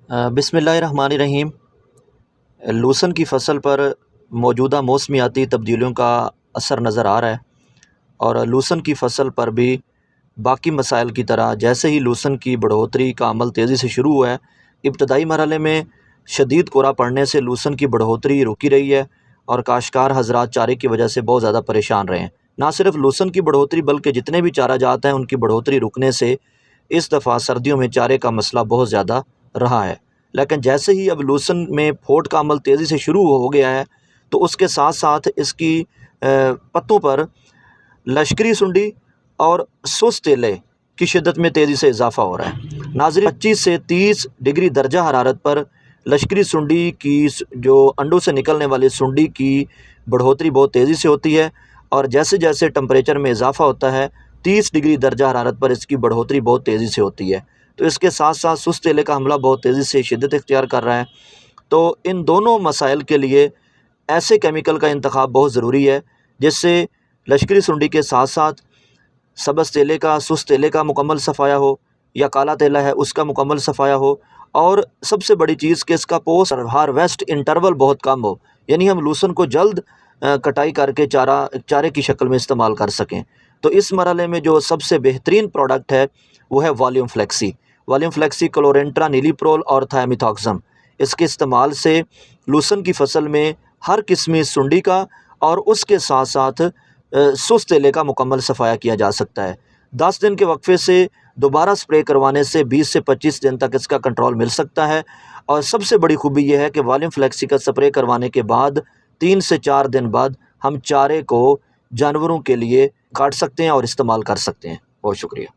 بسم اللہ الرحمن الرحیم۔ لوسن کی فصل پر موجودہ موسمیاتی تبدیلیوں کا اثر نظر آ رہا ہے، اور لوسن کی فصل پر بھی باقی مسائل کی طرح جیسے ہی لوسن کی بڑھوتری کا عمل تیزی سے شروع ہوا ہے، ابتدائی مرحلے میں شدید کورا پڑنے سے لوسن کی بڑھوتری رکی رہی ہے، اور کاشتکار حضرات چارے کی وجہ سے بہت زیادہ پریشان رہے ہیں۔ نہ صرف لوسن کی بڑھوتری بلکہ جتنے بھی چارہ جات ہیں ان کی بڑھوتری رکنے سے اس دفعہ سردیوں میں چارے کا مسئلہ بہت زیادہ رہا ہے۔ لیکن جیسے ہی اب لوسن میں پھوٹ کا عمل تیزی سے شروع ہو گیا ہے تو اس کے ساتھ ساتھ اس کی پتوں پر لشکری سنڈی اور سست تیلے کی شدت میں تیزی سے اضافہ ہو رہا ہے۔ ناظرین، 25 سے 30 ڈگری درجہ حرارت پر لشکری سنڈی کی جو انڈوں سے نکلنے والی سنڈی کی بڑھوتری بہت تیزی سے ہوتی ہے، اور جیسے جیسے ٹمپریچر میں اضافہ ہوتا ہے 30 ڈگری درجہ حرارت پر اس کی بڑھوتری بہت تیزی سے ہوتی ہے۔ تو اس کے ساتھ ساتھ سست تیلے کا حملہ بہت تیزی سے شدت اختیار کر رہا ہے۔ تو ان دونوں مسائل کے لیے ایسے کیمیکل کا انتخاب بہت ضروری ہے جس سے لشکری سنڈی کے ساتھ ساتھ سبز تیلے کا، سست تیلے کا مکمل صفایا ہو، یا کالا تیلا ہے اس کا مکمل صفایا ہو، اور سب سے بڑی چیز کہ اس کا پوسٹ ہارویسٹ انٹرول بہت کم ہو، یعنی ہم لوسن کو جلد کٹائی کر کے چارے کی شکل میں استعمال کر سکیں۔ تو اس مرحلے میں جو سب سے بہترین پروڈکٹ ہے وہ ہے والیوم فلیکسی۔ والیوم فلیکسی کلورینٹرا نیلی پرول اور تھائمیتھاکسم، اس کے استعمال سے لوسن کی فصل میں ہر قسمی سنڈی کا اور اس کے ساتھ ساتھ سست تیلے کا مکمل صفایا کیا جا سکتا ہے۔ 10 دن کے وقفے سے دوبارہ سپرے کروانے سے 20 سے 25 دن تک اس کا کنٹرول مل سکتا ہے، اور سب سے بڑی خوبی یہ ہے کہ والیوم فلیکسی کا سپرے کروانے کے بعد 3 سے 4 دن بعد ہم چارے کو جانوروں کے لیے کاٹ سکتے ہیں اور استعمال کر سکتے ہیں۔ بہت شکریہ۔